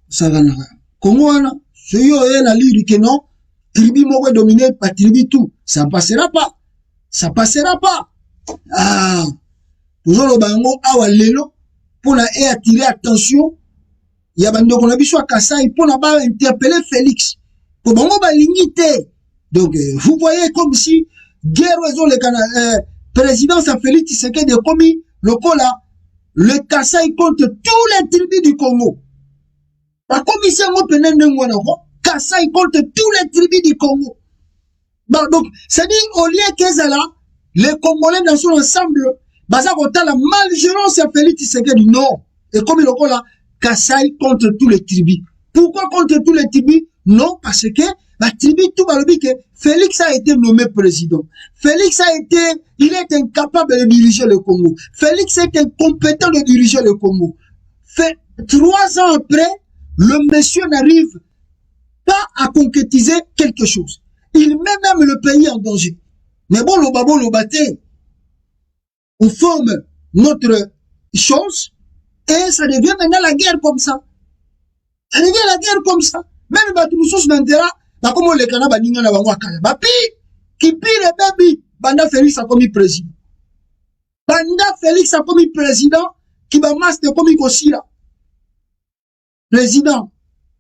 Saganaka. Congo, ce yo est la lire que non, tribu moko dominé par tribu tout. Ça passera pas. Ça passera pas. Ah, toujours le bango, awa lelo, pour attirer attention. Il y a bande qu'on a biso à Kassai pour interpeller Félix. Pour bango ba lingité. Donc, vous voyez comme si, guerre raison le Canada, président Félix Tshisekedi de commis, le cola, le Kassai contre tous les tribus du Congo. La commission européenne de Kassai contre tous les tribus du Congo. Bon, donc, c'est-à-dire, au lieu qu'ils là, les Congolais dans son ensemble, baza kota la malgérance à Félix Tshisekedi, non. Et comme il le là, Kassai contre tous les tribus. Pourquoi contre tous les tribus? Non, parce que la tribu tout va le dire que Félix a été nommé président. Félix il est incapable de diriger le Congo. Félix est incompétent de diriger le Congo. 3 ans après, le monsieur n'arrive pas à concrétiser quelque chose. Il met même le pays en danger. Mais bon, le bâté, on forme notre chose et ça devient maintenant la guerre comme ça. Ça devient la guerre comme ça. Même Batoussous Mandela, comme le Canada, Baninga na bango akala. Bapi, qui pire baby, Banda Félix a commis président. Banda Félix a commis président, qui va master commis aussi là. Président,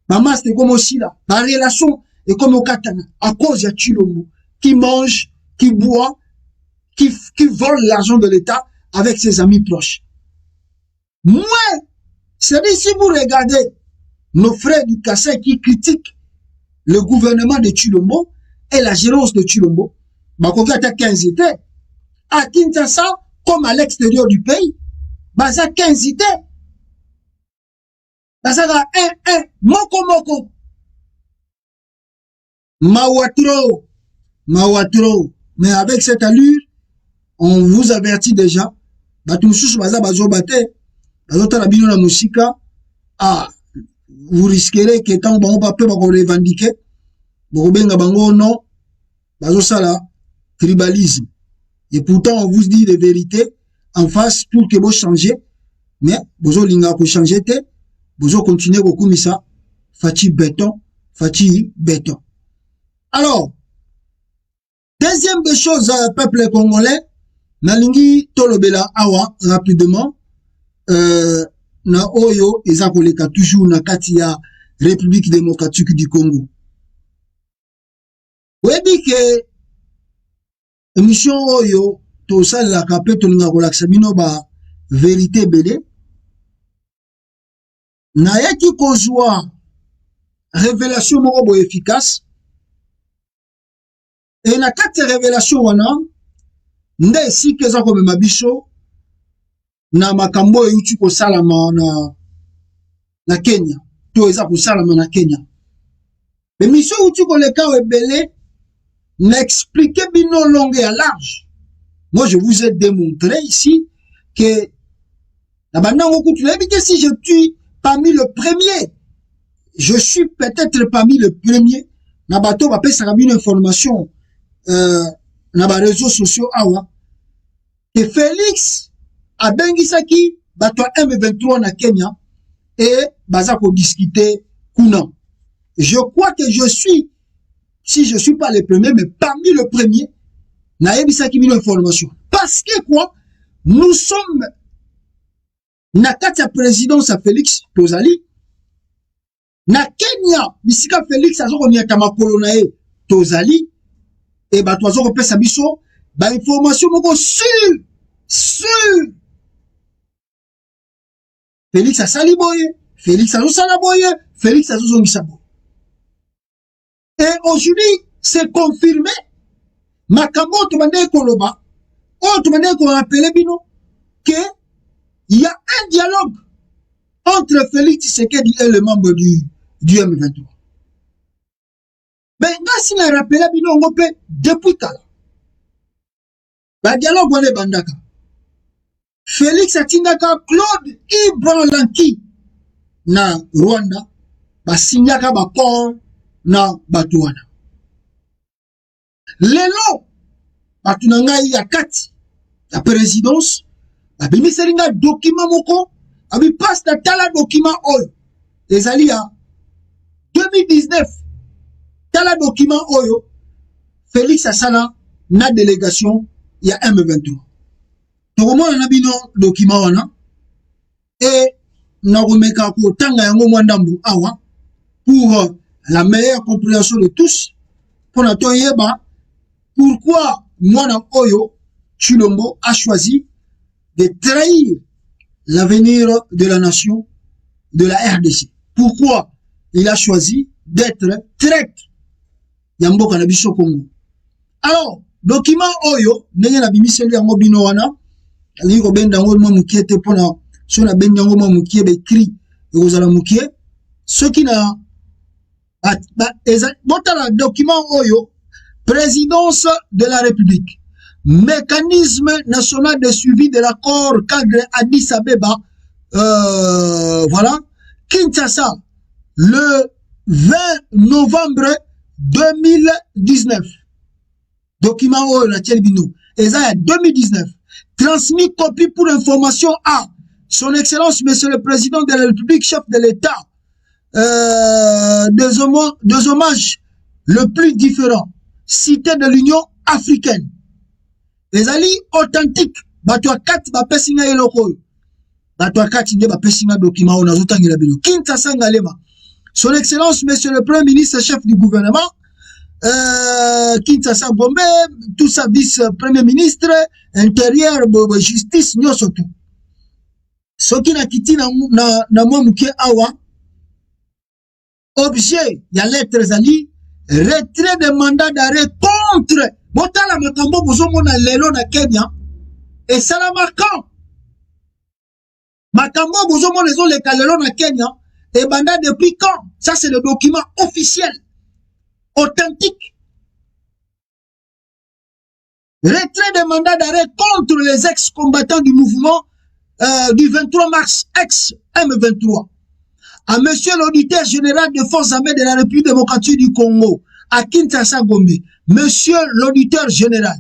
ma master comme aussi là. Ma relation est comme au Katana, à cause de Chilombo, qui mange, qui boit, qui vole l'argent de l'État avec ses amis proches. Moi, c'est-à-dire si vous regardez nos frères du Kassai qui critiquent le gouvernement de Chilombo et la gérance de Chilombo, Bakovi a 15 étés. À Kinshasa, comme à l'extérieur du pays, Baza 15 étés. Baza 1, moko. Mawatro. Mais avec cette allure, on vous avertit déjà. Batumsus Baza Bazo Bate, Bazo Tarabino la Musika, vous risquerez que tant que vous ne pouvez pas revendiquer, vous bango non, ça là, tribalisme. Et pourtant, on vous dit les vérités en face pour que vous changez, mais vous avez changer, vous continuez comme ça, fati béton. Alors, deuxième des choses, peuple congolais, nalingi tolobela awa rapidement, na oyo ezakoleka toujours na kati ya République démocratique du Congo. Webi ke émission oyo to sala ka pe to linga kolakisa bino ba vérité belé na yaki kozwa révélation moko bo efficace et na kati révélation wana nde si keza ko mema biso na makambo euti ko salama na Kenya to eza ko salama na Kenya mais mission euti ko leka ebele n'expliquez bino longue et à large. Moi je vous ai démontré ici que si je suis parmi le premier, je suis peut-être parmi le premier nabato va pesa une information na ba réseaux sociaux awa que Félix a bengisaki bato M23 na Kenya et baza ko discuter kuna. Je crois que je suis, si je suis pas le premier, mais parmi le premier, na yebisaki une information. Parce que quoi, nous sommes na kati ya présidence à Félix tozali na Kenya bisika Félix azoko nyata makolo na ye tozali et bato azoko pesa biso ba information moko sur Félix asali boye, Félix azosala boye, Félix azozongisa boye. Et aujourd'hui c'est confirmé makambo tumande koloba o tumande ko rappeler bino que il y a un dialogue entre Félix Tshisekedi et le membre du M23. Mais si on a rappelé depuis kala, le dialogue on est bandaka. Félix atindaka Claude Ibrahim Lanki na Rwanda, basignaka bakor na Batuana. Lelo batunanga ya kati la présidence abimi selinga document moko abi passe na tala document oyo ezali ya 2019, dans le document Oyo, Félix Asala, na délégation, il y a M23. Donc, moi, on a vu le document, et na remeka ko tanga yango mwandambu awa pour la meilleure compréhension de tous pour na toyeba pourquoi mwana oyo Chilombo a choisi de trahir l'avenir de la nation de la RDC. Pourquoi il a choisi d'être traître ya mboka na biso Congo. Alors document oyo ndenge na bimiseli yango bino wana ali ko benda ngo mo mukiete pona so na benda ngo mo mukie be cri ekozala mukie ce qui na botala document oyo présidence de la République, mécanisme national de suivi de l'accord cadre Addis Abeba, voilà, Kinshasa, le 20 novembre 2019. Document oyo na Tchelbino, et ça 2019. Transmis copie pour information à son Excellence, Monsieur le Président de la République, chef de l'État, des hommages le plus différents, cité de l'Union africaine. Les alliés authentiques, batwa kat ba pesinga eloko. Batwa kat nde ba pesinga document on azotangela bino. Kinshasa ngalema. Son Excellence, Monsieur le Premier ministre, chef du gouvernement, Kinshasa Gombe, tout ça vice-premier ministre, intérieur, justice, nyoso tout. Soki na kiti na mwa muke awa, objet, ya lettres ali, retrait de mandat d'arrêt contre Botala Makambo Bozomona Lelo na Kenya et ça la marquant. Makambo Bozomona les Kalelo na Kenya et mandat depuis quand? Ça c'est le document officiel, authentique. Retrait de mandat d'arrêt contre les ex-combattants du mouvement du 23 mars, ex-M23. À monsieur l'auditeur général des forces armées de la République démocratique du Congo, à Kinshasa Gombe, monsieur l'auditeur général,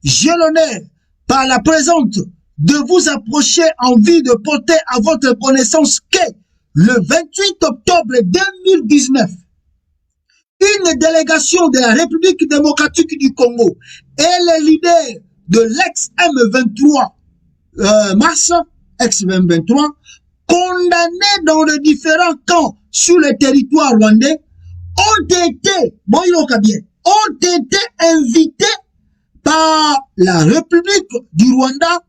j'ai l'honneur par la présente de vous approcher en vue de porter à votre connaissance que le 28 octobre 2019, une délégation de la République démocratique du Congo et les leaders de l'ex-M23 mars, ex-M23, condamnés dans les différents camps sur le territoire rwandais, ont été invités par la République du Rwanda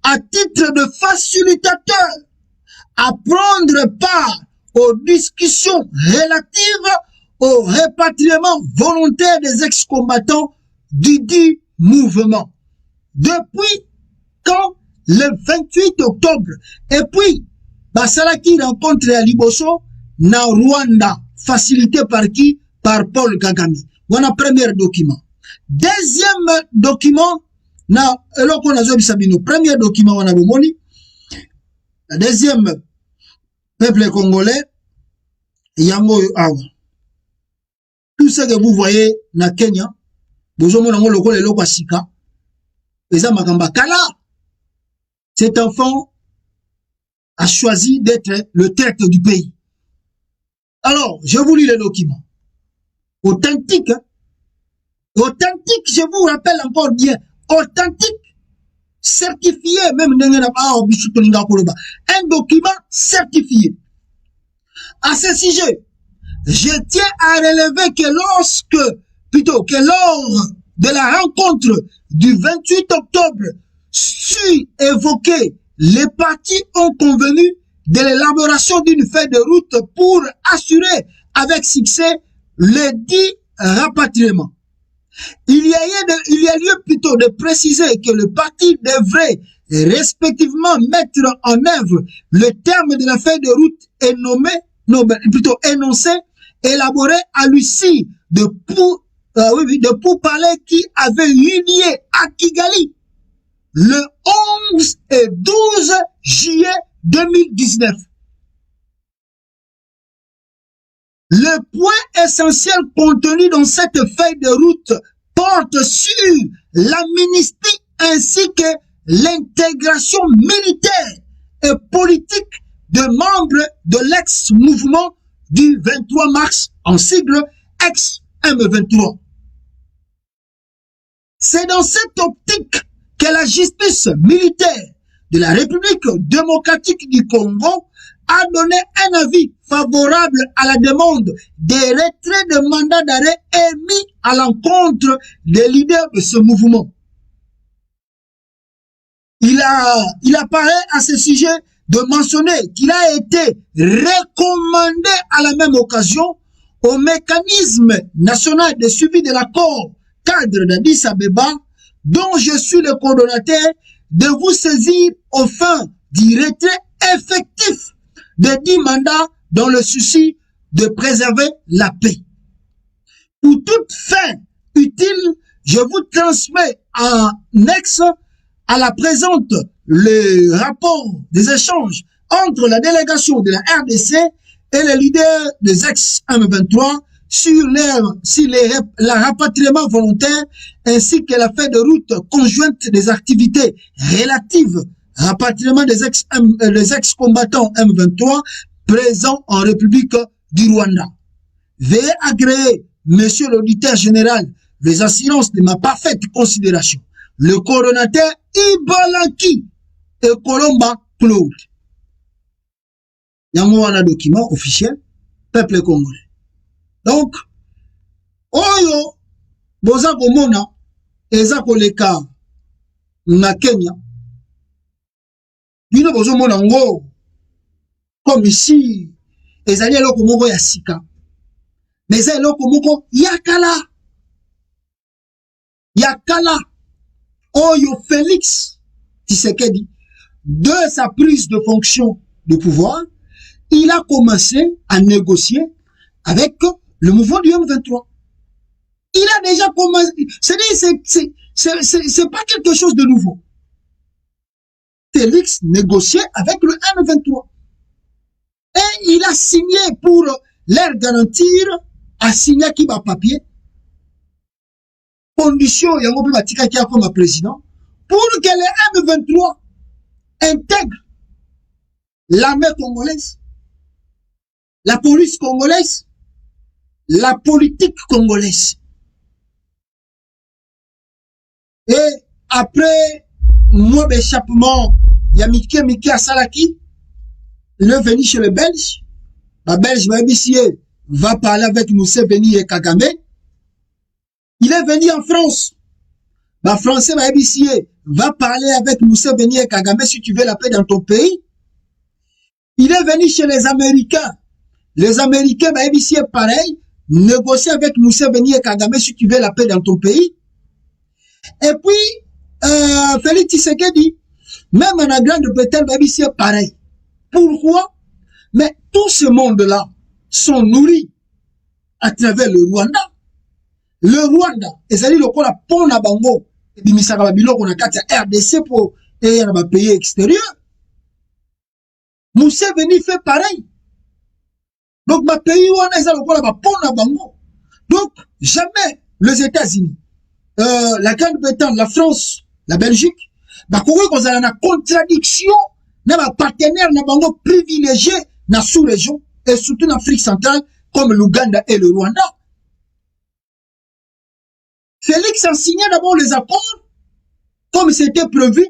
à titre de facilitateur à prendre part aux discussions relatives au répatriement volontaire des ex-combattants du dit mouvement. Depuis quand? Le 28 octobre. Et puis, Basalaki rencontre à Liboso na Rwanda, facilité par qui? Par Paul Kagame. Voilà premier document. Deuxième document, na eloko na zobi sabino. Premier document wana bomoni. La deuxième peuple congolais yango awa. Tout ce que vous voyez na Kenya, bozomo nango loko lelo kwa sika. Eza makamba kala. Cet enfant a choisi d'être le traître du pays. Alors, je vous lis le document. Authentique, hein? Authentique, je vous rappelle encore bien, authentique, certifié, même un document certifié. À ce sujet, je tiens à relever que lors de la rencontre du 28 octobre, su évoqué, les partis ont convenu de l'élaboration d'une feuille de route pour assurer avec succès le dit rapatriement. Il y a lieu plutôt de préciser que le parti devrait respectivement mettre en œuvre le terme de la feuille de route énoncé, élaboré à l'issue de pourparlers qui avait eu lieu à Kigali le 11 et 12 juillet 2019. Le point essentiel contenu dans cette feuille de route porte sur l'amnistie ainsi que l'intégration militaire et politique de membres de l'ex-mouvement du 23 mars, en sigle ex-M23. C'est dans cette optique que la justice militaire de la République démocratique du Congo a donné un avis favorable à la demande de retrait de mandat d'arrêt émis à l'encontre des leaders de ce mouvement. Il apparaît à ce sujet de mentionner qu'il a été recommandé à la même occasion au mécanisme national de suivi de l'accord cadre d'Addis Abeba, dont je suis le coordonnateur, de vous saisir au fin du retrait effectif de 10 mandats dans le souci de préserver la paix. Pour toute fin utile, je vous transmets en ex à la présente le rapport des échanges entre la délégation de la RDC et les leaders des ex-M23 sur le rapatriement volontaire ainsi que la feuille de route conjointe des activités relatives au rapatriement des ex-combattants M23 présents en République du Rwanda. Veuillez agréer, monsieur l'auditeur général, les assurances de ma parfaite considération. Le coordonnateur Ibalanki et Colomba Claude. Il y a un document officiel, peuple congolais. Donc, oyo, boza komona, eza koleka na Kenya. Bino bozo mona ngo, comme ici, ezali eloko moko ya sika. Mais eza eloko moko yakala. Yakala. Oyo Félix Tshisekedi, de sa prise de fonction de pouvoir, il a commencé à négocier avec le mouvement du M23. Il a déjà commencé. C'est pas quelque chose de nouveau. Félix négociait avec le M23. Et il a signé pour leur garantir, a signé qui va papier, condition, il y a un peu qui a comme président, pour que le M23 intègre l'armée congolaise, la police congolaise, la politique congolaise. Et après moi d'échappement, il y a Mickey à Salaki, il est venu chez les Belges. La Belge va parler avec Moussa Beni et Kagame. Il est venu en France. Le Français va parler avec Moussa Beni et Kagame si tu veux la paix dans ton pays. Il est venu chez les Américains. Les Américains, pareil, négocier avec Moussa Beni et Kagame si tu veux la paix dans ton pays. Et puis, Félix Tshisekedi, même en Grande-Bretagne, pareil. Pourquoi? Mais tout ce monde-là sont nourris à travers le Rwanda. Le Rwanda, c'est-à-dire le la pont à Bango, et puis Misaka Biloko na kati ya RDC pour et un pays extérieur. Moussa Beni fait pareil. Donc, ma pays on a le pont à Bango. Donc, jamais les États-Unis, la Grande-Bretagne, la France, la Belgique, bah courir qu'on a une contradiction, n'a un partenaire n'a Bango privilégié dans la sous-région et surtout en Afrique centrale comme l'Ouganda et le Rwanda. Félix a signé d'abord les accords, comme c'était prévu.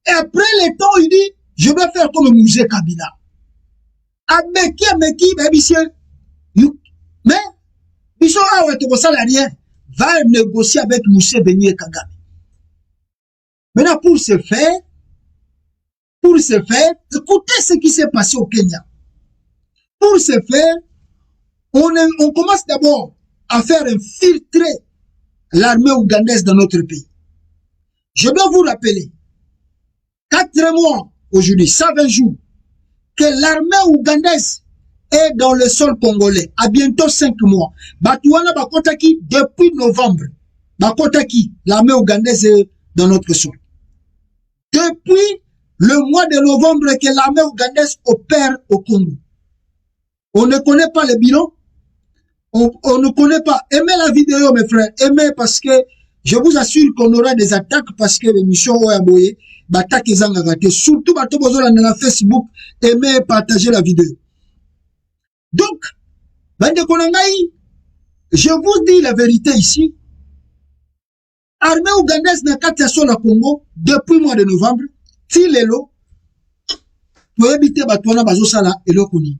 Et après les temps, il dit, je vais faire comme Moussé Kabila. Ameki, mais, ils sont là où ils ne rien. Va négocier avec Moussé Beni et Kagame. Maintenant, pour ce faire, écoutez ce qui s'est passé au Kenya. Pour ce faire, on commence d'abord à faire infiltrer l'armée ougandaise dans notre pays. Je dois vous rappeler, 4 mois aujourd'hui, 120 jours, que l'armée ougandaise est dans le sol congolais, à bientôt 5 mois. Batouana Bakotaki, depuis novembre, Bakotaki, l'armée ougandaise est dans notre sol. Depuis le mois de novembre que l'armée ougandaise opère au Congo. On ne connaît pas le bilan. On ne connaît pas. Aimez la vidéo, mes frères. Aimez parce que je vous assure qu'on aura des attaques parce que l'émission Oyaboye, attaques ils ont raté. Surtout, dans la Facebook, aimez et partagez la vidéo. Donc, Bande Konangai, je vous dis la vérité ici. Armée ougandaise n'a qu'à sur le Congo depuis le mois de novembre. Si l'élo, tu éviter Batouana Bazosala et l'Okuni.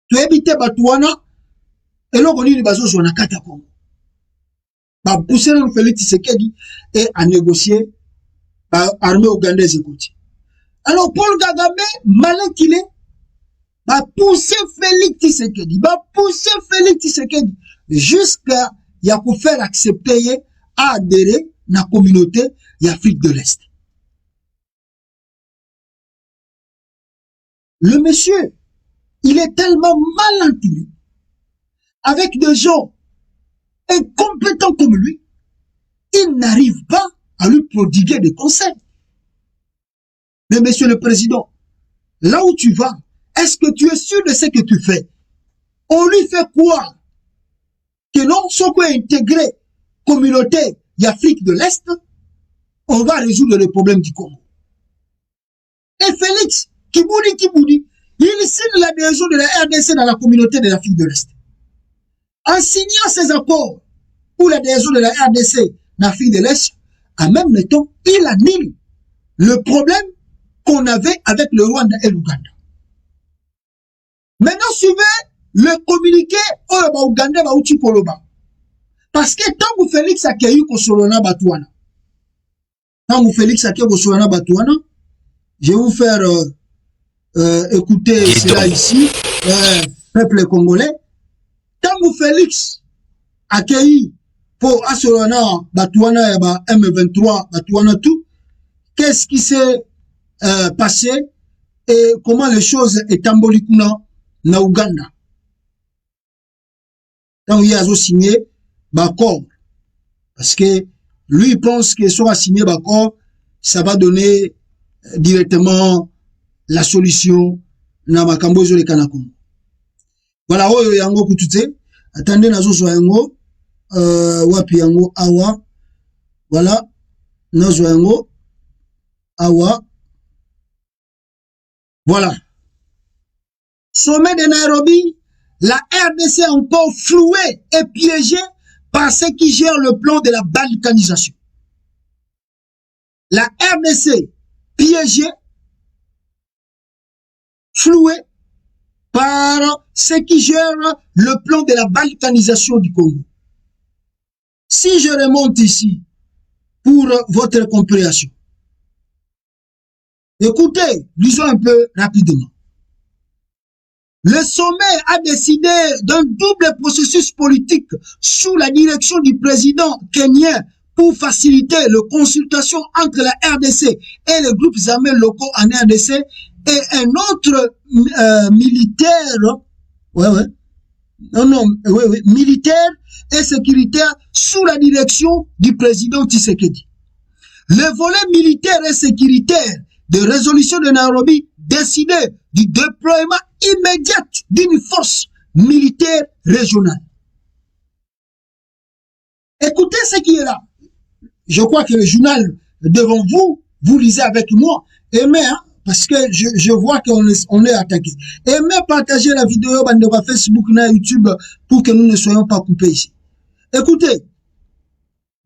Tu éviter Batouana et l'Okuni de Bazosala Kata Congo. Bah, pousser le Félix Tshisekedi et à négocier l'armée ougandaise. Alors, Paul Kagame, malin qu'il est, va pousser Félix Tshisekedi, jusqu'à y a pour faire accepter à adhérer à la communauté d'Afrique de l'Est. Le monsieur, il est tellement mal entouré, avec des gens incompétents comme lui, il n'arrive pas à lui prodiguer des conseils. Mais monsieur le président, là où tu vas, est-ce que tu es sûr de ce que tu fais? On lui fait croire que non, si on peut intégrer la communauté d'Afrique de l'Est, on va résoudre le problème du Congo. Et Félix, Kiboudi, il signe l'adhésion de la RDC dans la communauté de l'Afrique de l'Est. En signant ces accords pour l'adhésion de la RDC dans l'Afrique de l'Est, en même temps, il annule le problème qu'on avait avec le Rwanda et l'Ouganda. Maintenant, suivez le communiqué au Ouganda Bauchi Koloba. Parce que tant que Félix a accueilli Kosolona Batouana, je vais vous faire écouter cela ici, peuple congolais. Tant que Félix a accueilli pour Asolona Batouana et M23 Batouana tout, qu'est-ce qui s'est passé et comment les choses est tambolikuna na Ouganda. Quand il a signé l'accord, parce que lui il pense que soit signé l'accord, ça va donner directement la solution na makambo zo le Kanako. Voilà, oyo yango kutute, attendez nazo zo yango wapi yango awa. Voilà, nazo yango awa. Voilà. Sommet de Nairobi, la RDC est encore flouée et piégée par ceux qui gèrent le plan de la balkanisation. La RDC piégée, flouée par ceux qui gèrent le plan de la balkanisation du Congo. Si je remonte ici pour votre compréhension, écoutez, lisons un peu rapidement. Le sommet a décidé d'un double processus politique sous la direction du président kenyan pour faciliter la consultation entre la RDC et les groupes armés locaux en RDC et un autre militaire, militaire et sécuritaire sous la direction du président Tshisekedi. Le volet militaire et sécuritaire de résolution de Nairobi décidé du déploiement immédiat d'une force militaire régionale. Écoutez ce qui est là. Je crois que le journal devant vous, vous lisez avec moi. Aimez, hein, parce que je vois qu'on est attaqué. Aimez partager la vidéo sur Facebook et YouTube pour que nous ne soyons pas coupés ici. Écoutez,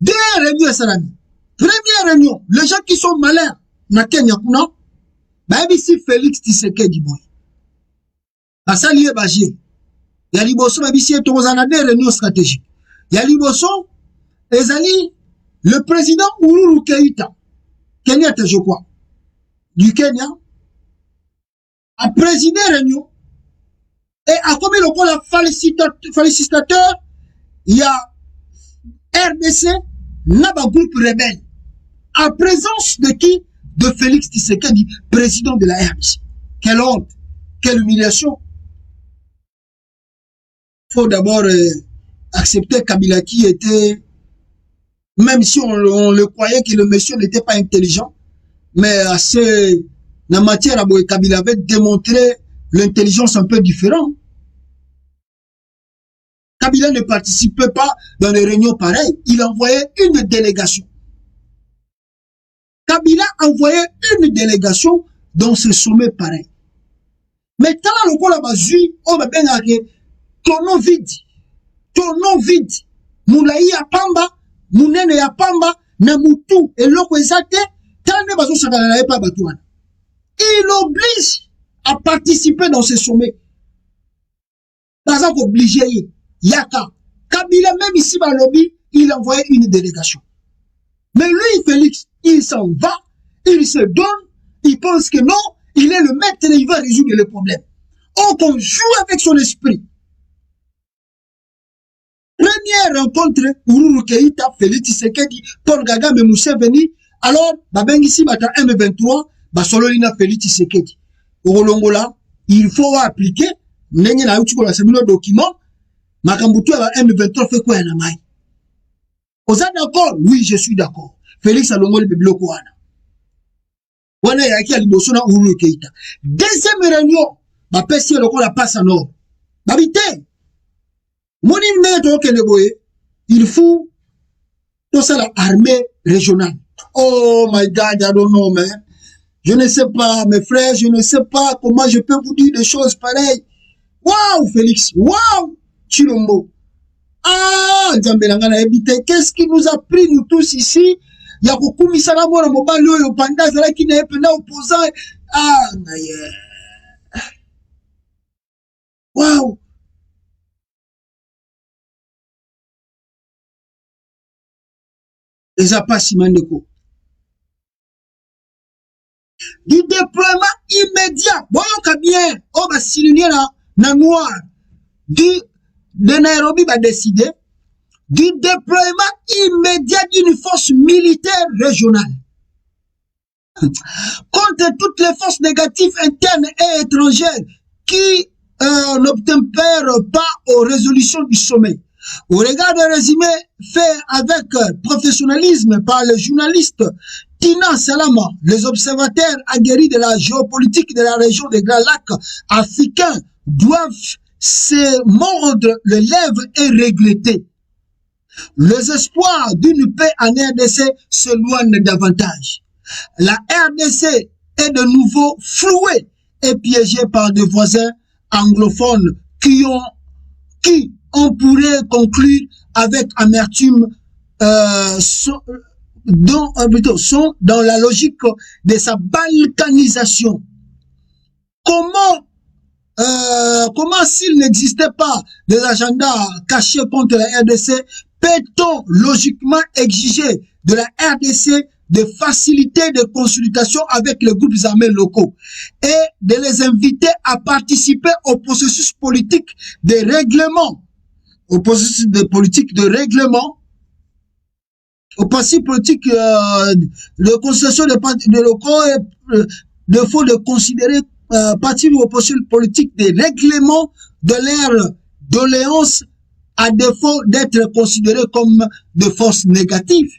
deux réunions, Salami. Première réunion, les gens qui sont malins, na Kenya kuna, ba ici Félix Tshisekedi boy. Basali e bagie. Ya liboso ba ici tozana des réunions stratégiques. Ya liboso ezali le président Uhuru Kenyatta, je crois, du Kenya, a présidé réunion et a commis le rôle félicitateur. Il y a RDC, Naba groupe rebelle, en présence de qui? De Félix Tshisekedi, président de la RDC. Quelle honte, quelle humiliation. Il faut d'abord accepter Kabila qui était, même si on le croyait que le monsieur n'était pas intelligent, mais assez, dans la matière à Kabila avait démontré l'intelligence un peu différente. Kabila ne participait pas dans les réunions pareilles, il envoyait une délégation. Kabila envoyait une délégation dans ce sommet pareil. Mais tant le col a bazui, on va bien arrêter. Tournon vide. Tournon vide. Moulaï a pamba, mounene a pamba, namutu, et l'eau exacte, tant de bazou ça n'allait pas batouane. Il oblige à participer dans ce sommet. Par exemple, obligé, Yaka. Kabila, même ici, dans le lobby, il envoyait une délégation. Mais lui, Félix, il s'en va, il se donne, il pense que non, il est le maître et il va résoudre le problème. Or qu'on joue avec son esprit. Première rencontre, Uhuru Keïta, Félix Tshisekedi, Paul Kagame, Museveni, alors, ici, M23, Sololina Félix Tshisekedi. Au Longola, il faut appliquer, n'enye na uti kola sebino document, makambutu ya M23 fait quoi na mai. Vous êtes d'accord? Oui, je suis d'accord. Félix Alongoli Bibloko wana. Wana ya ki aliboso na Uhuru Keïta. Deuxième réunion, pesi loko la passe à nord. Babité. Moni mne to boye, il faut tout ça l'armée régionale. Oh my God, I don't know, man. Je ne sais pas, mes frères, je ne sais pas comment je peux vous dire des choses pareilles. Waouh, Félix, waouh, Chilombo. Ah, qu'est-ce qui nous a pris, nous tous ici? Il y a beaucoup de misala mona mobile yo panda zala qui n'est pas opposant. Ah, waouh. Les a pas simandeko. Du déploiement immédiat. Bon, bien, on va signer na noir. De Nairobi va décider du déploiement immédiat d'une force militaire régionale contre toutes les forces négatives internes et étrangères qui n'obtempèrent pas aux résolutions du sommet. Au regard des résumés faits avec professionnalisme par le journaliste Tina Salama, les observateurs aguerris de la géopolitique de la région des Grands Lacs africains doivent se mordre les lèvres et regretter. Les espoirs d'une paix en RDC s'éloignent davantage. La RDC est de nouveau flouée et piégée par des voisins anglophones qui on pourrait conclure avec amertume sont dans la logique de sa balkanisation. Comment s'il n'existait pas des agendas cachés contre la RDC, peut-on logiquement exiger de la RDC de faciliter des consultations avec les groupes armés locaux et de les inviter à participer au processus politique de règlement, au processus de politique de règlement, au processus politique de concession de locaux et de faut de considérer partir au processus politique de règlement de leur doléance à défaut d'être considérés comme de forces négatives.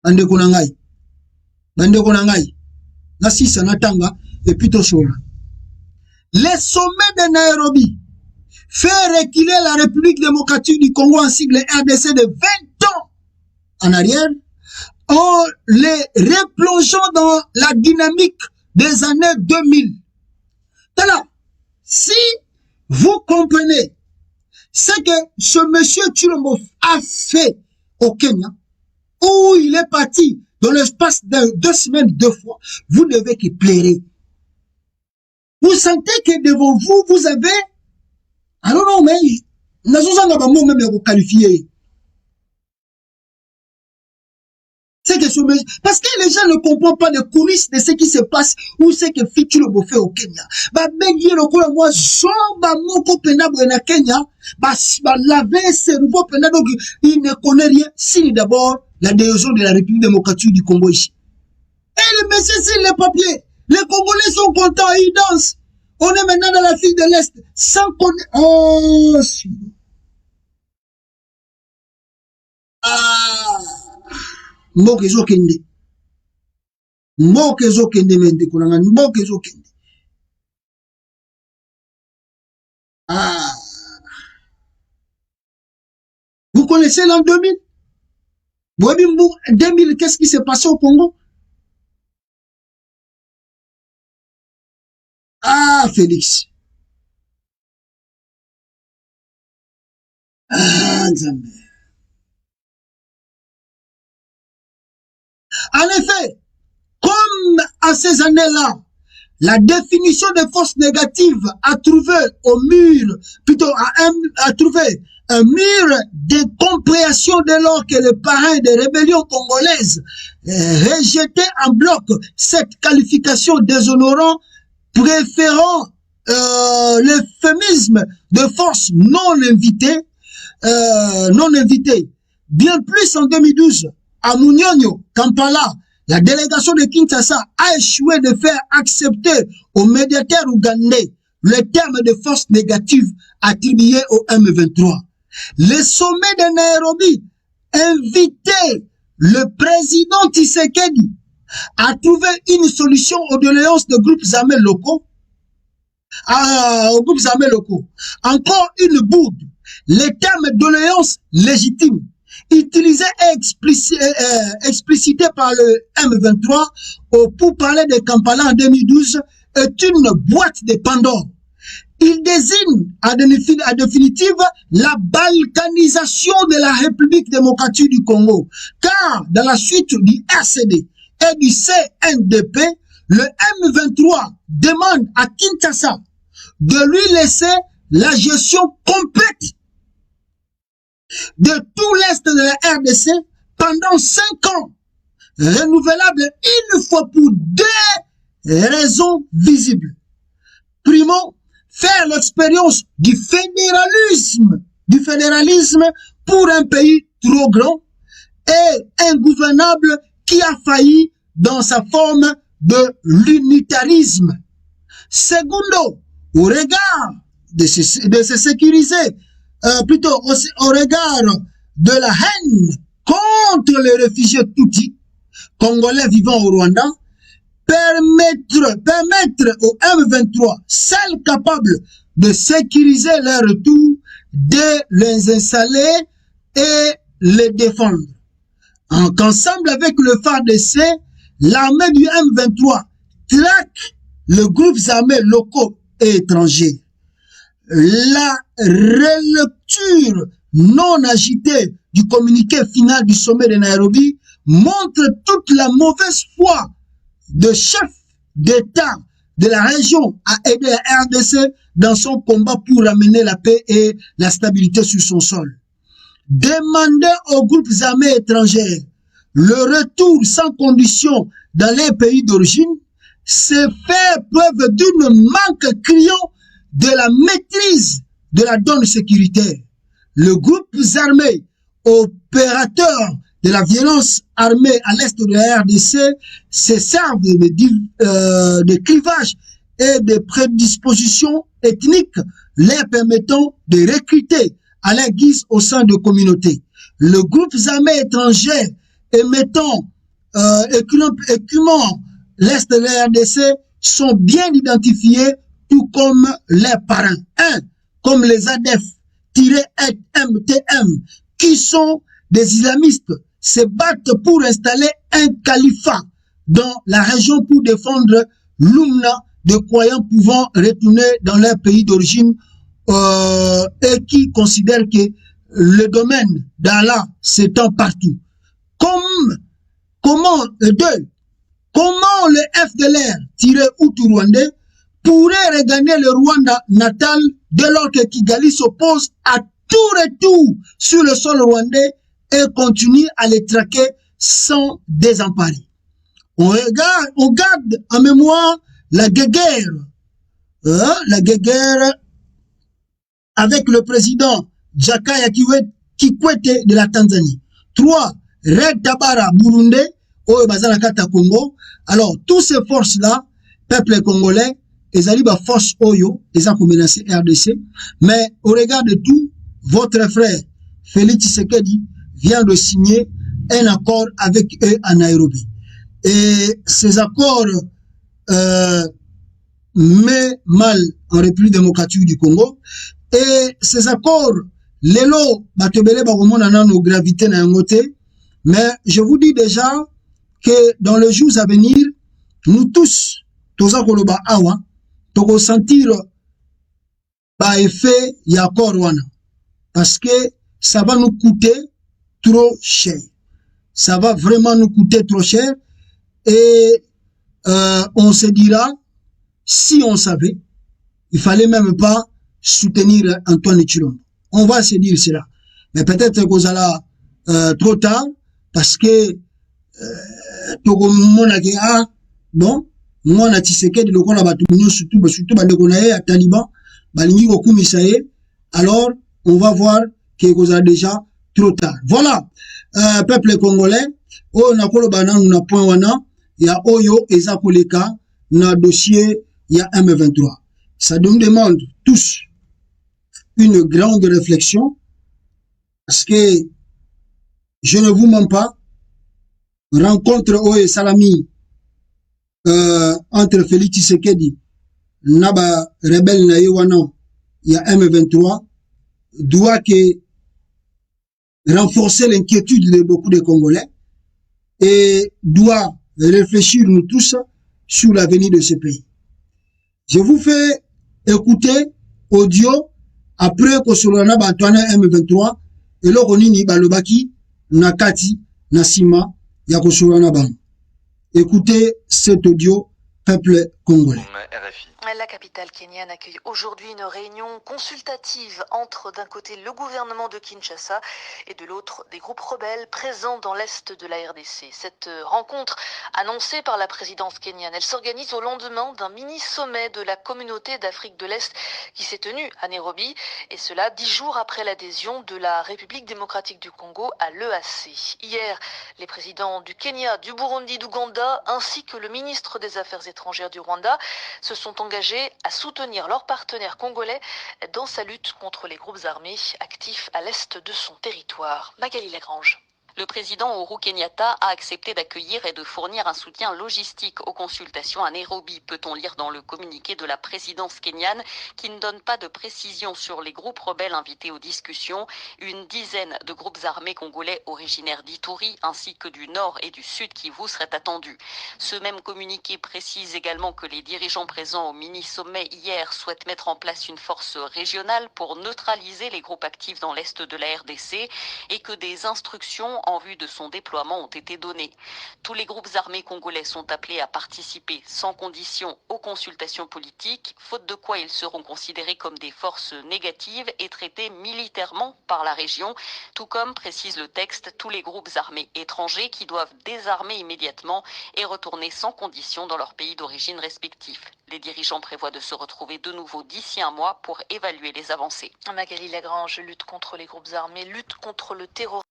Bande konangai. Bande konangai. Nasi sanatanga et plutôt sur. Les sommets de Nairobi fait reculer la République démocratique du Congo en sigle RDC de 20 ans en arrière, en les replongeant dans la dynamique des années 2000. Alors, si vous comprenez ce que ce monsieur Chilombo a fait au Kenya, où il est parti dans l'espace de 2 semaines 2 fois, vous ne devez que plairer. Vous sentez que devant vous, vous avez, alors non, mais, même vous qualifier. C'est que ce monsieur, parce que les gens ne comprennent pas les coulisses de ce qui se passe ou ce que fait Chilombo fait au Kenya. Bah, bengi le quoi moi, somba moko penable na Kenya, bah, laver cerveau penable, donc il ne connaît rien, signe d'abord la décision de la République démocratique du Congo ici. Et le monsieur signe les papiers. Les Congolais sont contents, ils dansent. On est maintenant dans l'Afrique de l'Est, sans connaître. Oh, ah. Mboke zo kende. Mboke zo kende mente kunanga. Mboke zo kende. Ah. Vous connaissez l'an 2000? 2000, qu'est-ce qui s'est passé au Congo? Ah. Ah, Félix. Ah, Nzambe. En effet, comme à ces années-là, la définition des forces négatives a trouvé au mur, plutôt a trouvé un mur de compréhension dès lors que les parrains des rébellions congolaises rejetaient en bloc cette qualification déshonorant, préférant l'euphémisme de forces non invitées. Bien plus en 2012, à Munyonyo, Kampala, la délégation de Kinshasa a échoué de faire accepter au médiateur ougandais le terme de force négative attribué au M23. Le sommet de Nairobi invitait le président Tshisekedi à trouver une solution aux doléances de groupes armés locaux. Encore une bourde. Les termes doléances légitimes utilisé et explicité par le M23 au pourparlers de Kampala en 2012 est une boîte de Pandore. Il désigne à définitive la balkanisation de la République démocratique du Congo. Car dans la suite du RCD et du CNDP, le M23 demande à Kinshasa de lui laisser la gestion complète de tout l'Est de la RDC pendant 5 ans, renouvelable une fois pour 2 raisons visibles. Primo, faire l'expérience du fédéralisme pour un pays trop grand et ingouvernable qui a failli dans sa forme de l'unitarisme. Secondo, au regard de se sécuriser, plutôt au regard de la haine contre les réfugiés Tutsis, Congolais vivant au Rwanda, permettre au M23, seul capable de sécuriser leur retour, de les installer et les défendre. Qu'ensemble avec le FARDC, l'armée du M23 traque les groupes armés locaux et étrangers. La relecture non agitée du communiqué final du sommet de Nairobi montre toute la mauvaise foi de chefs d'État de la région à aider la RDC dans son combat pour ramener la paix et la stabilité sur son sol. Demander aux groupes armés étrangers le retour sans condition dans les pays d'origine, c'est faire preuve d'une manque criant de la maîtrise de la donne sécuritaire. Le groupe armé opérateur de la violence armée à l'est de la RDC se servent de clivage et de prédispositions ethniques leur permettant de recruter à leur guise au sein de communautés. Le groupe armé étranger écumant l'est de la RDC sont bien identifiés tout comme les parrains. 1. Comme les ADF-MTM qui sont des islamistes se battent pour installer un califat dans la région pour défendre l'Oumna de croyants pouvant retourner dans leur pays d'origine et qui considèrent que le domaine d'Allah s'étend partout. Comment le FDLR tiré Hutu-Rwandais pourrait regagner le Rwanda natal dès lors que Kigali s'oppose à tout retour sur le sol rwandais et continue à les traquer sans désemparer. On garde en mémoire la guéguerre avec le président Jakaya Kikwete de la Tanzanie. 3. Red Tabara Burundi, au Bazalakata Congo. Alors, toutes ces forces-là, peuple congolais, ils arrivent à force Oyo, ils ont menacé RDC, mais au regard de tout, votre frère Félix Tshisekedi vient de signer un accord avec eux à Nairobi. Et ces accords met mal en République démocratique du Congo. Et ces accords, les lots, nos gravités n'a ngoté. Mais je vous dis déjà que dans les jours à venir, nous tous, Toza Koloba Awa, toko sentir ba effet ya corona parce que ça va nous coûter trop cher. Ça va vraiment nous coûter trop cher et on se dira, si on savait, il fallait même pas soutenir Antoine Tshilombo. On va se dire cela. Mais peut-être qu'on sera trop tard parce que bon, moi na Tshisekedi lokola batu surtout bandeko na ye à Taliban balingi kokumisa ye, alors on va voir que qu'on a déjà trop tard. Voilà, peuple congolais, oh na koloba nanu na point wana ya oyo eza koleka na dossier ya M23. Ça nous demande tous une grande réflexion parce que je ne vous mens pas, rencontre Oye Salami entre Félix Tshisekedi Naba rebelle na Yewana il y a M23 doit que renforcer l'inquiétude de beaucoup de Congolais et doit réfléchir nous tous sur l'avenir de ce pays. Je vous fais écouter audio après que sur la Antoine M23 et là on y balobaki nakati nasima ya kosurana bang. Écoutez cet audio, peuple congolais. La capitale kenyane accueille aujourd'hui une réunion consultative entre d'un côté le gouvernement de Kinshasa et de l'autre des groupes rebelles présents dans l'est de la RDC. Cette rencontre annoncée par la présidence kenyane, elle s'organise au lendemain d'un mini-sommet de la communauté d'Afrique de l'Est qui s'est tenu à Nairobi, et cela 10 jours après l'adhésion de la République démocratique du Congo à l'EAC. Hier, les présidents du Kenya, du Burundi, d'Ouganda ainsi que le ministre des Affaires étrangères du Rwanda se sont engagés à soutenir leurs partenaires congolais dans sa lutte contre les groupes armés actifs à l'est de son territoire. Magali Lagrange. Le président Uhuru Kenyatta a accepté d'accueillir et de fournir un soutien logistique aux consultations à Nairobi, peut-on lire dans le communiqué de la présidence kenyane, qui ne donne pas de précision sur les groupes rebelles invités aux discussions. Une dizaine de groupes armés congolais originaires d'Ituri ainsi que du nord et du sud Kivu seraient attendus. Ce même communiqué précise également que les dirigeants présents au mini-sommet hier souhaitent mettre en place une force régionale pour neutraliser les groupes actifs dans l'est de la RDC et que des instructions en vue de son déploiement ont été données. Tous les groupes armés congolais sont appelés à participer sans condition aux consultations politiques, faute de quoi ils seront considérés comme des forces négatives et traités militairement par la région, tout comme, précise le texte, tous les groupes armés étrangers qui doivent désarmer immédiatement et retourner sans condition dans leur pays d'origine respectif. Les dirigeants prévoient de se retrouver de nouveau d'ici un mois pour évaluer les avancées. Magali Lagrange, lutte contre les groupes armés, lutte contre le terrorisme.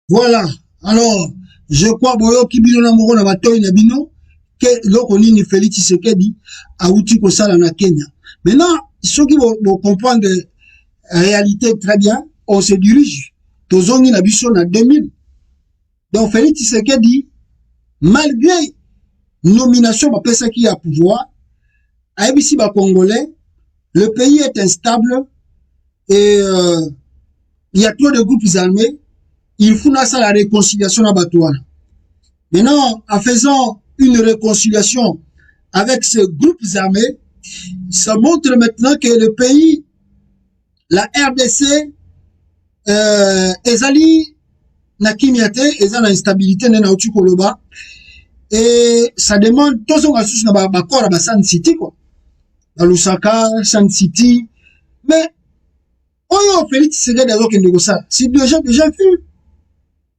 Voilà. Alors, je crois boyo kibino na moko na batoyi na bino que loko nini Félix Tshisekedi a outi ko sala na Kenya. Maintenant, ceux qui vont comprendre la réalité très bien, on se dirige tozongi na biso na 2000. Donc Félix Tshisekedi, malgré nomination ba pesa qui a pouvoir, aibisi ba Congolais, le pays est instable et il y a trop de groupes armés. Il faut ça la réconciliation à Batouana. Maintenant, en faisant une réconciliation avec ces groupes armés, ça montre maintenant que le pays, la RDC, ezali na kimiate, ezali na instabilité na uti koloba, et ça demande tous on assus na bakora ba Sun City quoi, na Lusaka, Sun City, mais oyo Félix Tshisekedi azokende ko ça, c'est déjà fait.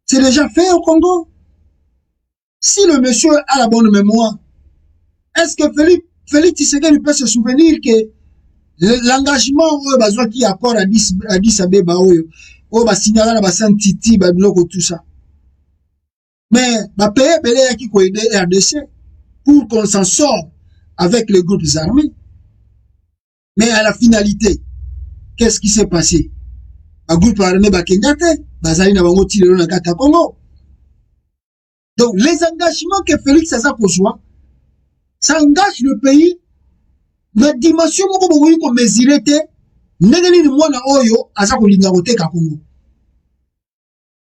C'est déjà fait au Congo. Si le monsieur a la bonne mémoire, est-ce que Félix Tshisekedi peut se souvenir que l'engagement qui accorde à 10 Abeba, signala na Basan Titi, Babiloko, tout ça. Mais, payer belé qui peut aider RDC pour qu'on s'en sorte avec les groupes armés. Mais à la finalité, qu'est-ce qui s'est passé? Un groupe armé Kenyate, Bazali na bango tilelo na kata Congo. Donc les engagements que Félix Aza Kozwa, ça engage le pays na dimension moko bokoki ko mesurer te ndenge nini mwana oyo aza kolinga koteka Congo.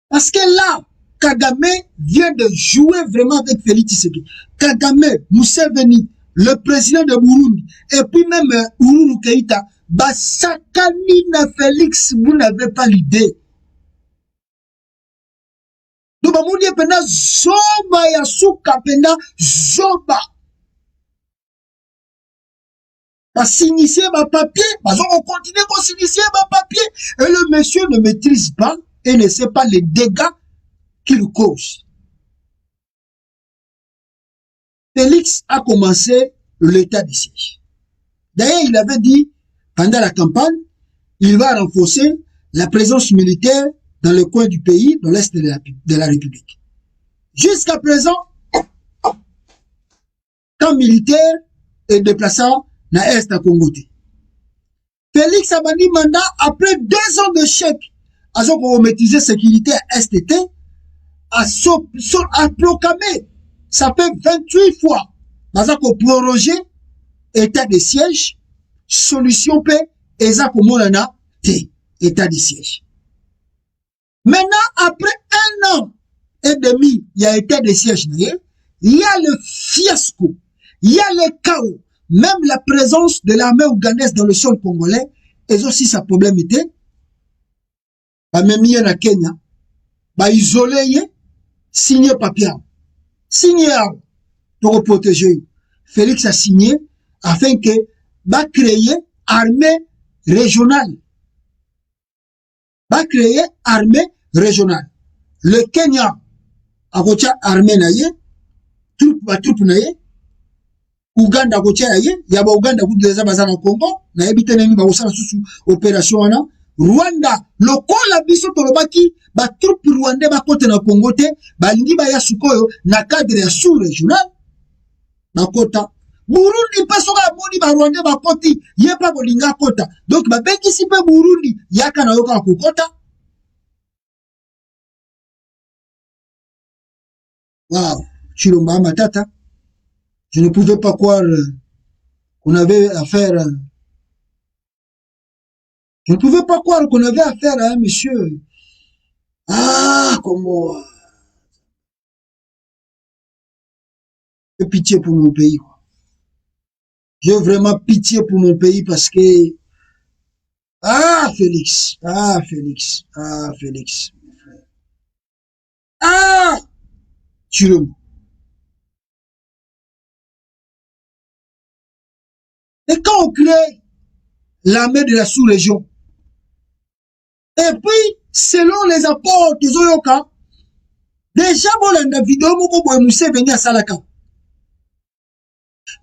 Parce que là, Kagame vient de jouer vraiment avec Félix Tshisekedi. Kagame, Museveni, le président de Burundi, et puis même Uhuru Keïta, Basakani na Félix, vous n'avez pas l'idée. Donc, on dit pena zoba ya suka pena zoba. Va s'initier ma papier, on continue à s'initier ma papier, et le monsieur ne maîtrise pas et ne sait pas les dégâts qu'il cause. Félix a commencé l'état de siège. D'ailleurs, il avait dit, pendant la campagne, il va renforcer la présence militaire dans le coin du pays, dans l'est de la République. Jusqu'à présent, camp militaire est déplaçant dans l'est à Congo. Félix a bandi mandat après 2 ans de chèque. Pour maîtriser la sécurité à STT, a proclamé, ça fait 28 fois, pour proroger état de siège, solution paix, et ça pour moi, état de siège. Maintenant, après 1 an et demi, il y a état de siège, il y a le fiasco, il y a le chaos, même la présence de l'armée ougandaise dans le sol congolais, et aussi sa problème était, même il y a Kenya, isolé, signé papier, signé pour protéger. Félix a signé afin que créer armée régionale. Créer armée régionale. Le Kenya a voté armée naye, troupe naye, Ouganda a voté naye, yaba Ouganda a voté bazana Congo, naye bitene ni ba osala susu opération wana. Rwanda, le la biso tolobaki, troupe rwandais ba kote na Congo te, lingi ba ya sukoyo na cadre ya sous-régional na kota. Burundi pas soka moni ba rwandais ba koti, ye pa bolinga kota. Donc ba beki si pe Burundi, yaka na yoka ko kota. Wow, Chilomba Matata. Je ne pouvais pas croire qu'on avait affaire. Je ne pouvais pas croire qu'on avait affaire à un monsieur. Ah, comment. J'ai pitié pour mon pays. J'ai vraiment pitié pour mon pays parce que. Ah, Félix. Ah, Félix. Ah, Félix. Ah, Chilombo. Et quand on crée l'armée de la sous-région, et puis, selon les apports de Zoyoka, déjà, la vidéo, Moussa venu à Salaka.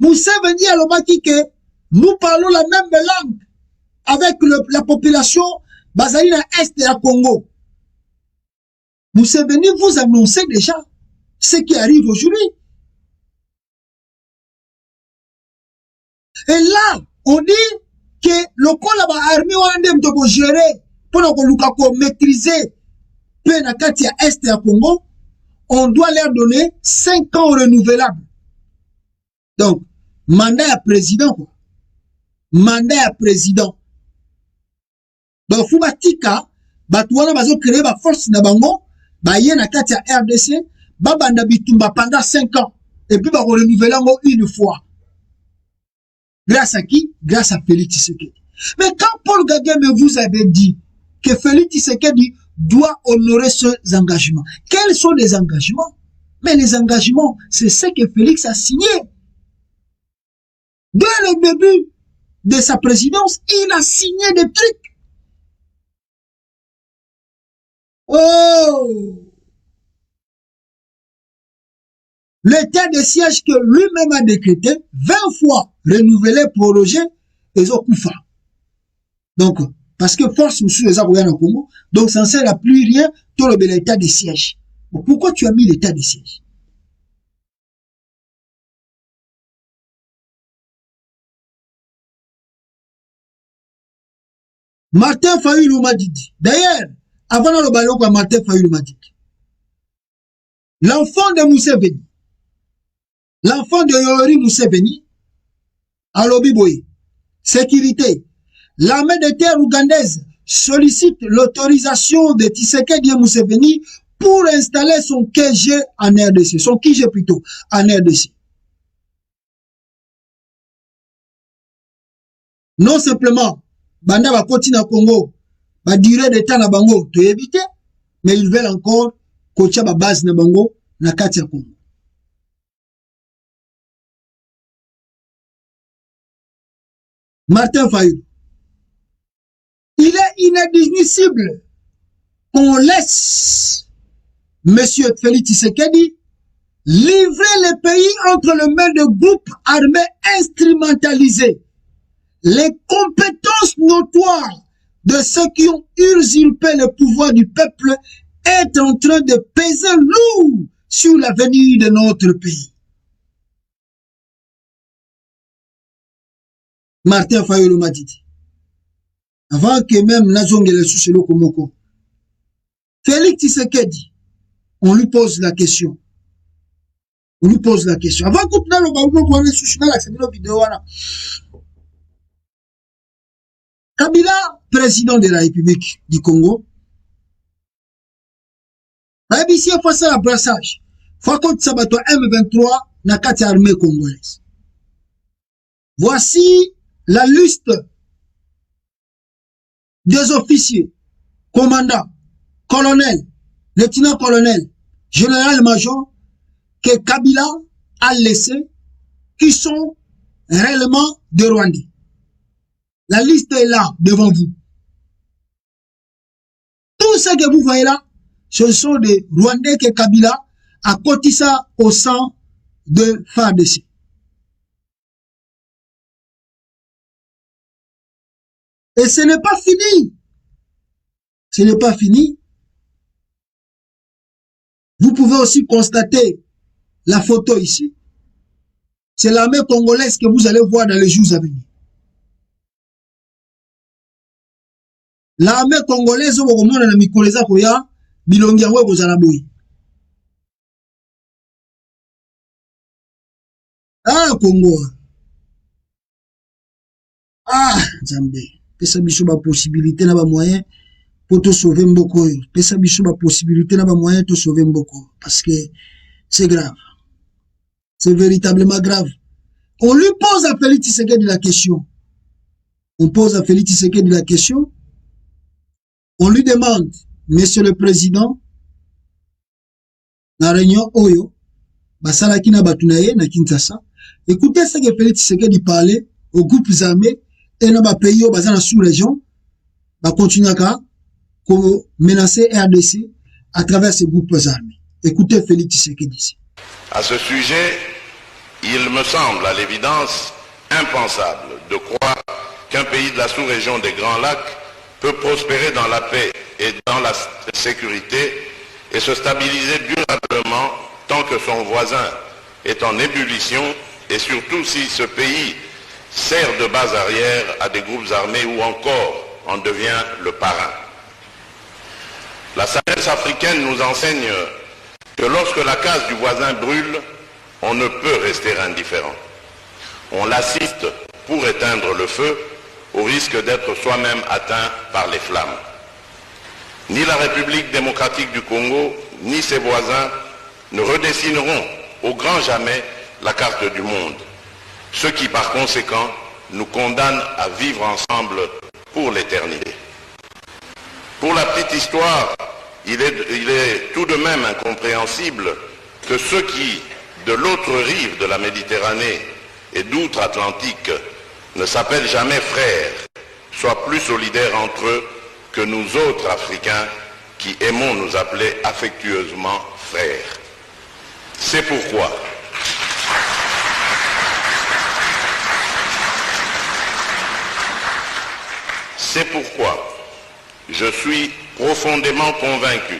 Moussa venu à l'Obaki que nous parlons la même langue avec la population Bazalina Est et à Congo. Moussa venu vous annoncer déjà ce qui arrive aujourd'hui. Et là, on dit que le col là-bas, armée, on doit gérer. Pour maîtriser Penakati à Est et à Congo, on doit leur donner 5 ans renouvelables. Donc, mandat à président. Mandat à président. Donc, Foubatika, Batouana bazo créer ba force na bango, ba yena kati à RDC, ba banda bitumba pendant 5 ans. Et puis, ba renouveler une fois. Grâce à qui? Grâce à Félix Tshisekedi. Mais quand Paul Kagame vous avait dit que Félix Tshisekedi doit honorer ses engagements. Quels sont les engagements? Mais les engagements, c'est ce que Félix a signé. Dès le début de sa présidence, il a signé des trucs. Oh! L'état de siège que lui-même a décrété, 20 fois renouvelé, prorogé, et Zokoufa. Donc, parce que force monsieur les Argoyans au Congo, donc ça ne sert à plus rien, tout l'état de siège. Bon, pourquoi tu as mis l'état de siège? Martin Fayulu m'a dit. D'ailleurs, avant le ballon, Martin Fayulu m'a dit. L'enfant de Museveni, l'enfant de Yoweri Museveni, à Lobiboye, sécurité, l'armée de terre ougandaise sollicite l'autorisation de Tshisekedi Museveni pour installer son KG en RDC, son KG plutôt, en RDC. Non simplement, banda va continuer à Congo, va durer de temps à Bango, to éviter, mais ils veulent encore coacher ba base na Bango, na kati ya Congo. Martin Fayulu, il est inadmissible qu'on laisse Monsieur Félix Tshisekedi livrer le pays entre les mains de groupes armés instrumentalisés. Les compétences notoires de ceux qui ont usurpé le pouvoir du peuple est en train de peser lourd sur l'avenir de notre pays. Martin Fayulu m'a dit, avant que même Nazongele Souchelo Komoko, Félix Tshisekedi, on lui pose la question. On lui pose la question. Avant que tu aies le vidéo, Kabila, président de la République du Congo, a ici face à la brassage. Faut qu'on s'abatte M23 na kati armée congolaise. Voici la liste des officiers, commandants, colonels, lieutenant-colonel, général-major que Kabila a laissé, qui sont réellement des Rwandais. La liste est là, devant vous. Tout ce que vous voyez là, ce sont des Rwandais que Kabila a cotisé au sang de FARDC. Et ce n'est pas fini. Ce n'est pas fini. Vous pouvez aussi constater la photo ici. C'est l'armée congolaise que vous allez voir dans les jours à venir. L'armée congolaise, vous voyez, dans Mikoleza Koya, Bilongiawe, vous allez. Ah, Congo. Ah, Zambé. Pesa biso ba possibilité na ba moyen pour te sauver mboko. Pesa biso ba possibilité na ba moyen pour te sauver mboko. Parce que c'est grave. C'est véritablement grave. On lui pose à Félix Tshisekedi la question. On pose à Félix Tshisekedi la question. On lui demande, Monsieur le Président, la réunion Oyo, Basalaki na Batunaye, na Kinshasa, écoutez ce que Félix Tshisekedi parlait aux groupes armés et dans les pays dans la sous-région, va continuer à menacer RDC à travers ces groupes armés. Écoutez Félix Tshisekedi. À ce sujet, il me semble à l'évidence impensable de croire qu'un pays de la sous-région des Grands Lacs peut prospérer dans la paix et dans la sécurité et se stabiliser durablement tant que son voisin est en ébullition et surtout si ce pays sert de base arrière à des groupes armés ou encore en devient le parrain. La sagesse africaine nous enseigne que lorsque la case du voisin brûle, on ne peut rester indifférent. On l'assiste pour éteindre le feu au risque d'être soi-même atteint par les flammes. Ni la République démocratique du Congo, ni ses voisins ne redessineront au grand jamais la carte du monde, ce qui par conséquent nous condamne à vivre ensemble pour l'éternité. Pour la petite histoire, il est tout de même incompréhensible que ceux qui, de l'autre rive de la Méditerranée et d'outre-Atlantique, ne s'appellent jamais frères, soient plus solidaires entre eux que nous autres Africains qui aimons nous appeler affectueusement frères. C'est pourquoi je suis profondément convaincu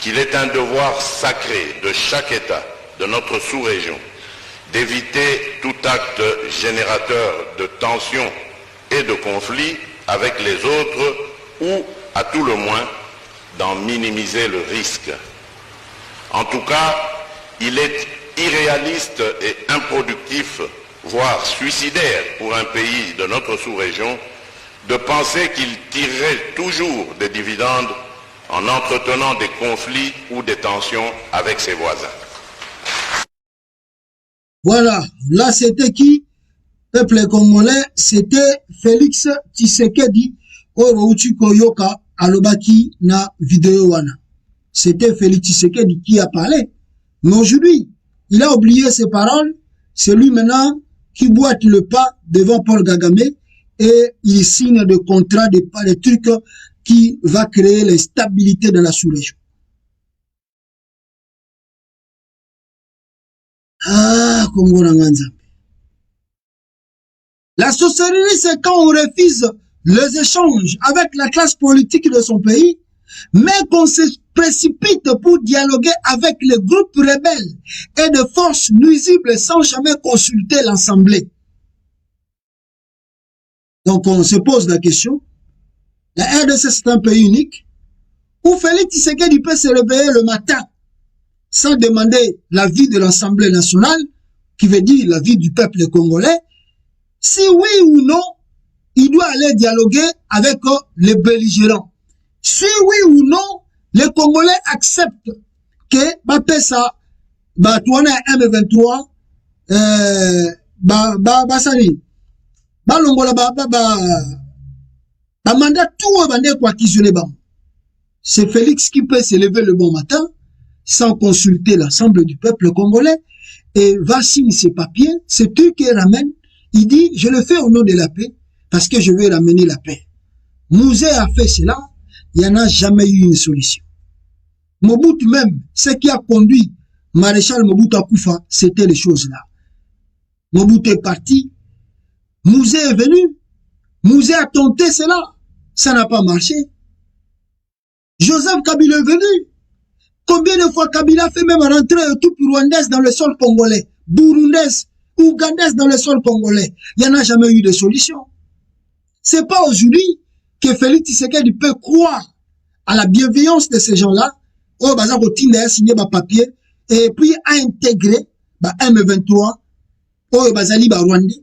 qu'il est un devoir sacré de chaque État de notre sous-région d'éviter tout acte générateur de tensions et de conflits avec les autres ou, à tout le moins, d'en minimiser le risque. En tout cas, il est irréaliste et improductif, voire suicidaire pour un pays de notre sous-région, de penser qu'il tirerait toujours des dividendes en entretenant des conflits ou des tensions avec ses voisins. Voilà, là c'était qui? Peuple congolais, c'était Félix Tshisekedi, Orouchi Koyoka, Alobaki, na vidéo wana. C'était Félix Tshisekedi qui a parlé. Mais aujourd'hui, il a oublié ses paroles. C'est lui maintenant qui boite le pas devant Paul Kagame et il signe des contrats, des trucs qui va créer l'instabilité dans la sous-région. Ah, Congo Nanganza. La sorcellerie, c'est quand on refuse les échanges avec la classe politique de son pays, mais qu'on se précipite pour dialoguer avec les groupes rebelles et de forces nuisibles sans jamais consulter l'Assemblée. Donc on se pose la question, la RDC c'est un pays unique, où Félix Tshisekedi peut se réveiller le matin sans demander l'avis de l'Assemblée nationale, qui veut dire l'avis du peuple congolais, si oui ou non, il doit aller dialoguer avec les belligérants. Si oui ou non, les Congolais acceptent que Bapesa, Batouana M23, mandat tout quoi qu'ils ne bam. C'est Félix qui peut se lever le bon matin sans consulter l'ensemble du peuple congolais et va signer ses papiers, c'est lui qui ramène. Il dit, je le fais au nom de la paix parce que je veux ramener la paix. Mouzé a fait cela, il n'y en a jamais eu une solution. Mobutu même, ce qui a conduit Maréchal Mobutu à Koufa, c'était les choses-là. Mobutu est parti, Mouzé est venu, Mouzé a tenté cela, ça n'a pas marché. Joseph Kabila est venu. Combien de fois Kabila fait même rentrer tout rwandaise dans le sol congolais, burundaise, ougandaise dans le sol congolais. Il n'y en a jamais eu de solution. C'est pas aujourd'hui que Félix Tshisekedi peut croire à la bienveillance de ces gens-là, au bazar a signé ma papier, et puis a intégré M23, au bazali Rwandais.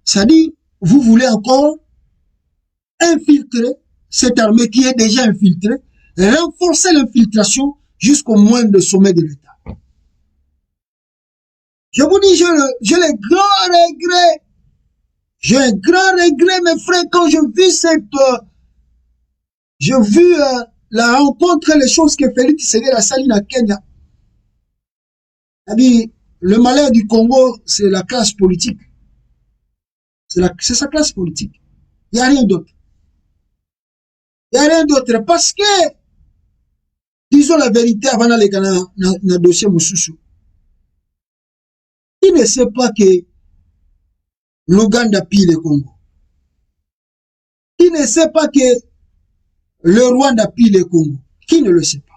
Ça dit, vous voulez encore infiltrer cette armée qui est déjà infiltrée, renforcer l'infiltration jusqu'au moindre sommet de l'État. Je vous dis, j'ai le grand regret. J'ai un grand regret, mes frères, quand je vis la rencontre, les choses que Félix Tshisekedi a sali à Kenya. Le malheur du Congo, c'est la classe politique. C'est sa classe politique. Il n'y a rien d'autre. Il n'y a rien d'autre parce que, disons la vérité avant d'aller dans le dossier Moussoussou. Qui ne sait pas que l'Ouganda pille le Congo? Qui ne sait pas que le Rwanda pille le Congo? Qui ne le sait pas?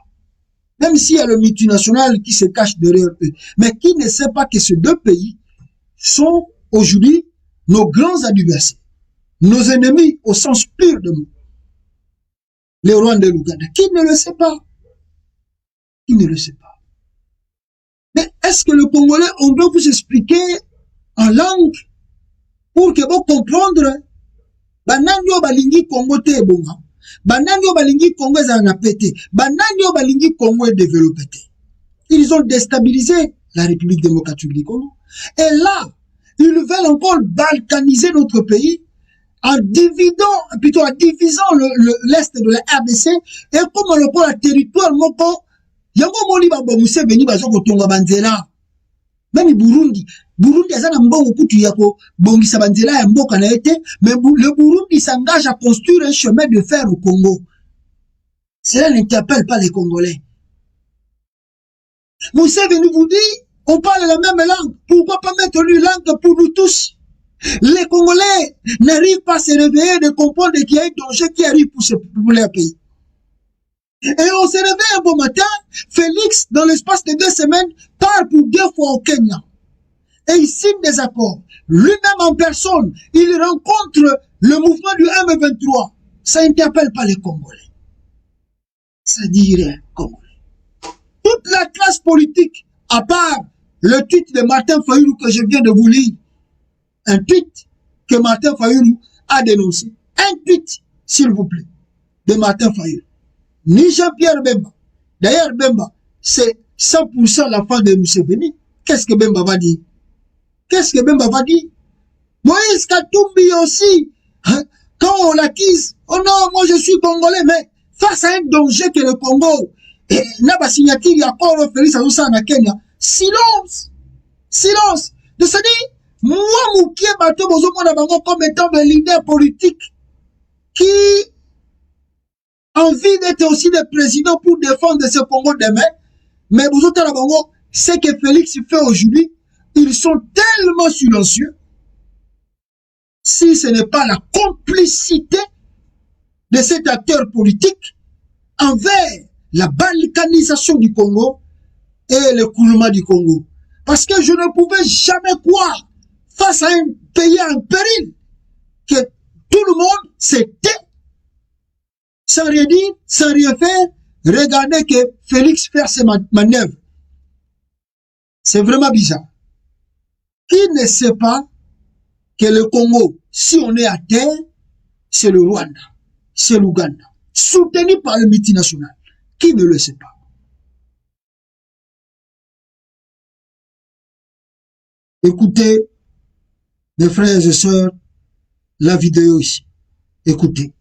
Même s'il y a le multinational qui se cache derrière eux. Mais qui ne sait pas que ces deux pays sont aujourd'hui nos grands adversaires, nos ennemis au sens pur de mots. Le Rwanda et l'Ouganda. Qui ne le sait pas? Qui ne le sait pas? Mais est-ce que le Congolais, on doit vous expliquer en langue pour que vous compreniez? Bananyo balingi Congo te bonga. Bananyo balingi Congo za pété. Bananyo balingi Congo est développé. Ils ont déstabilisé la République démocratique du Congo. Et là, ils veulent encore balkaniser notre pays en divisant l'Est de la RDC et comme le pôle territoire moko. Yango moni ba Museveni bazo kotonga banzela. Même Burundi azana mbongo kutu yako bongisa banzela ya mboka na ete, mais le Burundi s'engage à construire un chemin de fer au Congo. Cela n'interpelle pas les Congolais. Museveni vous dit, on parle la même langue. Pourquoi pas mettre une langue pour nous tous? Les Congolais n'arrivent pas à se réveiller de comprendre qu'il y a un danger qui arrive pour leur pays. Et on se réveille un bon matin, Félix, dans l'espace de 2 semaines, part pour 2 fois au Kenya. Et il signe des accords. Lui-même en personne, il rencontre le mouvement du M23. Ça n'interpelle pas les Congolais. Ça dit rien, Congolais. Toute la classe politique, à part le tweet de Martin Fayulu que je viens de vous lire, un tweet que Martin Fayulu a dénoncé. Un tweet, s'il vous plaît, de Martin Fayulu. Ni Jean-Pierre Bemba. D'ailleurs, Bemba, c'est 100% la fin de Museveni. Qu'est-ce que Bemba va dire? Qu'est-ce que Bemba va dire? Moïse Katumbi aussi, hein, quand on l'accuse, oh non, moi je suis congolais, mais face à un danger que le Congo, et n'a pas signature, il y a encore Félix Azoussa na Kenya, silence, silence. De se dire, moi, Moukié Bato Bozomona Bango comme étant un leader politique qui a envie d'être aussi le président pour défendre ce Congo demain, mais Bozotala Bango, ce que Félix fait aujourd'hui, ils sont tellement silencieux. Si ce n'est pas la complicité de cet acteur politique envers la balkanisation du Congo et le coulement du Congo. Parce que je ne pouvais jamais croire, face à un pays en péril, que tout le monde s'était, sans rien dire, sans rien faire, regardez que Félix fait ses manœuvres. C'est vraiment bizarre. Qui ne sait pas que le Congo, si on est à terre, c'est le Rwanda, c'est l'Ouganda, soutenu par le multinational. Qui ne le sait pas? Écoutez, mes frères et sœurs, la vidéo ici. Écoutez.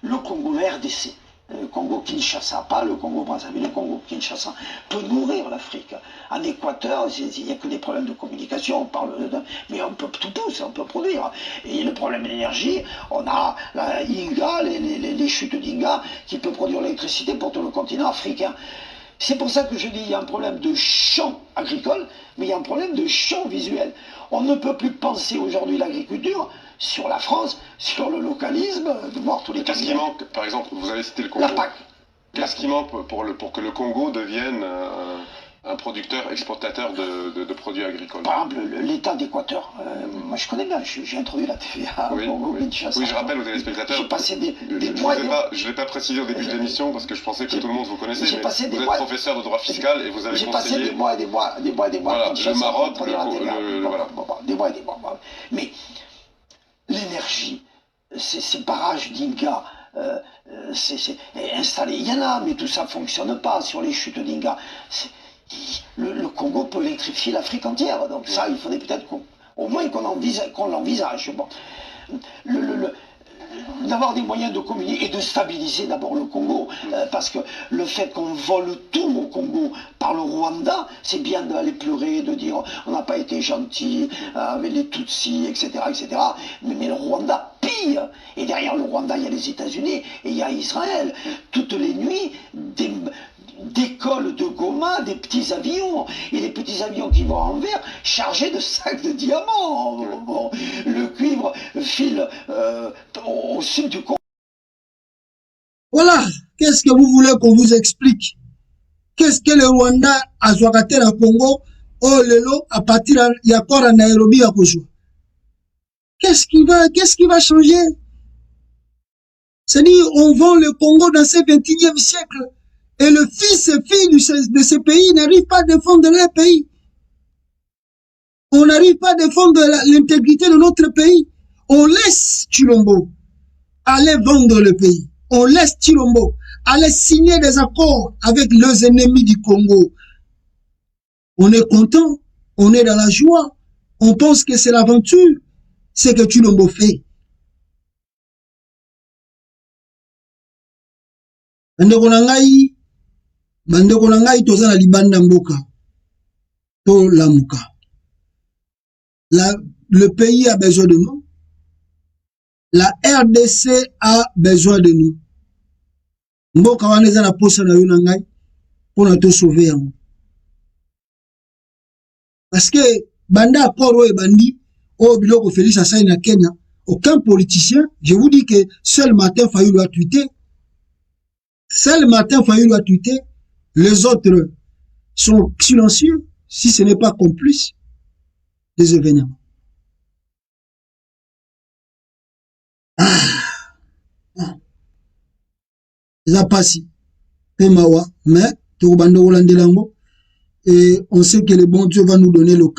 Le Congo RDC, le Congo Kinshasa, pas le Congo Brazzaville, le Congo Kinshasa, peut nourrir l'Afrique. En Équateur, il n'y a que des problèmes de communication, on parle mais on peut tout pousser, on peut produire. Et le problème d'énergie, on a la Inga, les chutes d'Inga, qui peut produire l'électricité pour tout le continent africain. C'est pour ça que je dis qu'il y a un problème de champ agricole, mais il y a un problème de champ visuel. On ne peut plus penser aujourd'hui l'agriculture sur la France, sur le localisme, de voir tous les... Qu'est-ce qui manque? Par exemple, vous avez cité le Congo. La PAC. Qu'est-ce qui manque pour que le Congo devienne un producteur exportateur de produits agricoles? Par exemple, l'État d'Équateur. Moi, je connais bien, j'ai introduit la TVA oui, au Congo. oui. Oui, je rappelle aux téléspectateurs. J'ai passé des mois. Je ne l'ai pas précisé au début de l'émission parce que je pensais que tout le monde vous connaissait. Mais vous êtes professeur de droit fiscal et vous avez conseillé. J'ai passé des mois et des mois, Voilà, le Maroc, des mois et des mois. Mais l'énergie, ces barrages d'Inga, c'est installé. Il y en a, mais tout ça ne fonctionne pas sur les chutes d'Inga. Le Congo peut électrifier l'Afrique entière. Donc ça, il faudrait peut-être au moins qu'on l'envisage. Bon. D'avoir des moyens de communiquer et de stabiliser d'abord le Congo, parce que le fait qu'on vole tout au Congo par le Rwanda, c'est bien d'aller pleurer, de dire on n'a pas été gentil avec les Tutsis, etc., etc. Mais le Rwanda pille. Et derrière le Rwanda, il y a les États-Unis et il y a Israël. Toutes les nuits, décollent de Goma des petits avions, et les petits avions qui vont envers chargés de sacs de diamants. Bon, le cuivre file au sud du Congo. Voilà, qu'est-ce que vous voulez qu'on vous explique? Qu'est-ce que le Rwanda a joué au Congo? Oh lelo, à partir il y a encore à Nairobi à Kojo. Qu'est-ce qui va changer? C'est-à-dire, on vend le Congo dans ce 21e siècle. Et le fils et filles de ce pays n'arrivent pas à défendre leur pays. On n'arrive pas à défendre l'intégrité de notre pays. On laisse Chilombo aller vendre le pays. On laisse Chilombo aller signer des accords avec leurs ennemis du Congo. On est content, on est dans la joie. On pense que c'est l'aventure, ce que Chilombo fait. Bandeko na ngai toza na libanda mboka to lamuka. Le pays a besoin de nous. La RDC a besoin de nous. Mboka wana eza na posa na yo na ngai pona to sauver yango. Parce que banda accord oyo bandi o biloko Félix Assaï na Kenya, aucun politicien, je vous dis que seul Martin Fayulu a tweeté. Seul Martin Fayulu a tweeté. Les autres sont silencieux si ce n'est pas complice des événements. Ça passe. Mais on sait que le bon Dieu va nous donner le cas.